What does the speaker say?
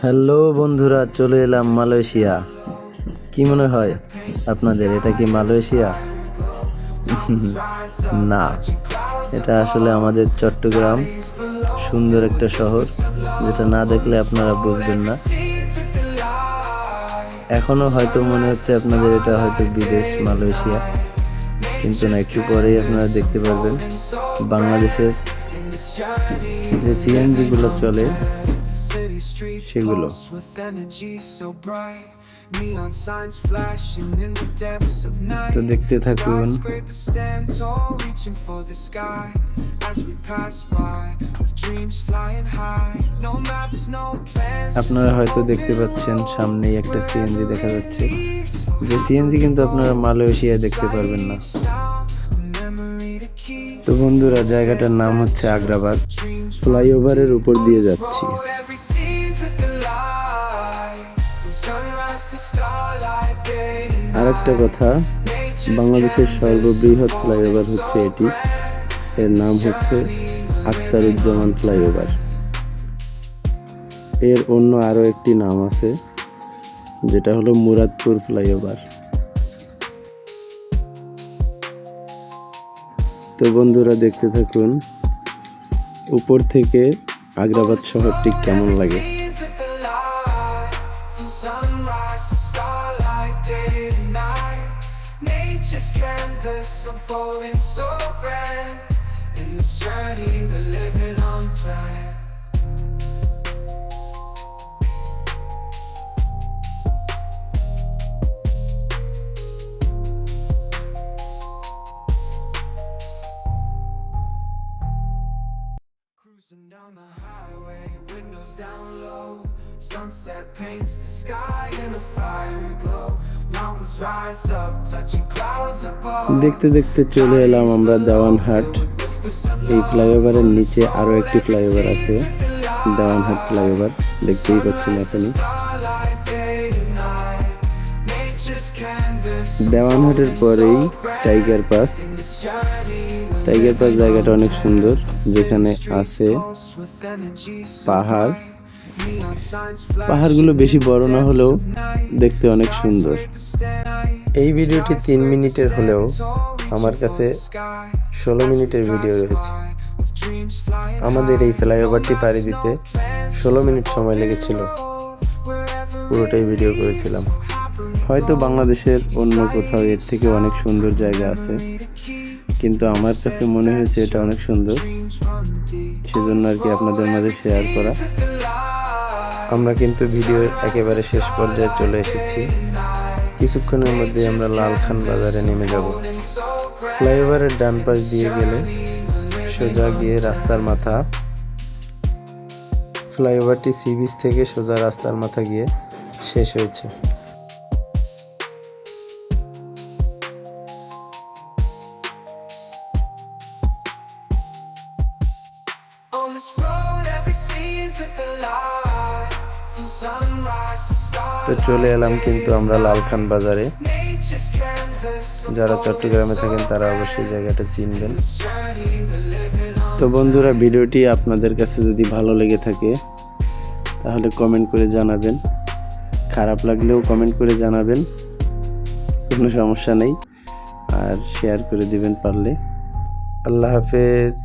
Hello বন্ধুরা, চলে এলাম মালয়েশিয়া। কি মনে হয় আপনাদের, এটা কি মালয়েশিয়া? না, এটা আসলে আমাদের চট্টগ্রাম, সুন্দর একটা শহর, যেটা না দেখলে আপনারা বুঝবেন না। এখনো হয়তো মনে হচ্ছে আপনাদের এটা হয়তো বিদেশ মালয়েশিয়া, কিন্তু না, একটু পরেই আপনারা দেখতে পারবেন বাংলাদেশের যে সিএনজি গুলো চলে সেগুলো। তো দেখতে থাকুন। আপনারা হয়তো দেখতে পাচ্ছেন সামনেই একটা সিএনজি দেখা যাচ্ছে, যে সিএনজি কিন্তু আপনারা মালয়েশিয়ায় দেখতে পারবেন না। তো বন্ধুরা, জায়গাটার নাম হচ্ছে আগ্রাবাদ। ফ্লাইওভারের উপর দিয়ে যাচ্ছি। আরেকটা কথা, বাংলাদেশের সর্ববৃহৎ ফ্লাইওভার হচ্ছে এটি। এর নাম হচ্ছে আখতারুজ্জামান ফ্লাইওভার। এর অন্য আরো একটি নাম আছে, যেটা হলো মুরাদপুর ফ্লাইওভার। তো বন্ধুরা, দেখতে থাকুন উপর থেকে আগ্রাবাদ শহরটি কেমন লাগে। Down the highway, windows down low, sunset paints the sky in a fiery glow, mountains rise up, touching clouds above. দেখতে দেখতে চলে এলাম আমরা দেওয়ানহাট। এই ফ্লাইওভারের নিচে আরো একটি ফ্লাইওভার আছে, দেওয়ানহাট ফ্লাইওভার, দেখতেই পাচ্ছেন এখনই। দেওয়ানহাটের পরেই টাইগার পাস। টাইগার পাস জায়গাটা অনেক সুন্দর, যেখানে আছে পাহাড়। পাহাড়গুলো বেশি বড় না হলেও দেখতে অনেক সুন্দর। এই ভিডিওটি 3 মিনিটের হলেও আমার কাছে 16 মিনিটের ভিডিও রয়েছে। আমাদের এই ফ্লাইওভারটি পাড়ি দিতে 16 মিনিট সময় লেগেছিল। পুরোটাই ভিডিও করেছিলাম। হয়তো বাংলাদেশের অন্য কোথাও এর থেকে অনেক সুন্দর জায়গা আছে, কিন্তু আমার কাছে মনে হয়েছে এটা অনেক সুন্দর, সেজন্য আর কি আপনাদের মাঝে শেয়ার করা। আমরা কিন্তু ভিডিওর একেবারে শেষ পর্যায়ে চলে এসেছি। কিছুক্ষণের মধ্যে আমরা লালখান বাজারে নেমে যাব। ফ্লাইওভারের ডান পাশ দিয়ে গেলে সোজা গিয়ে রাস্তার মাথা। ফ্লাইওভারটি সি বিচ থেকে সোজা রাস্তার মাথা গিয়ে শেষ হয়েছে। তো চলে এলাম কিন্তু আমরা লালখান বাজারে। যারা চট্টগ্রামে থাকেন তারা অবশ্যই জায়গাটা চিনবেন। তো বন্ধুরা, ভিডিওটি আপনাদের কাছে যদি ভালো লেগে থাকে তাহলে কমেন্ট করে জানাবেন। খারাপ লাগলেও কমেন্ট করে জানাবেন, কোনো সমস্যা নেই। আর শেয়ার করে দিবেন পারলে। আল্লাহ হাফেজ।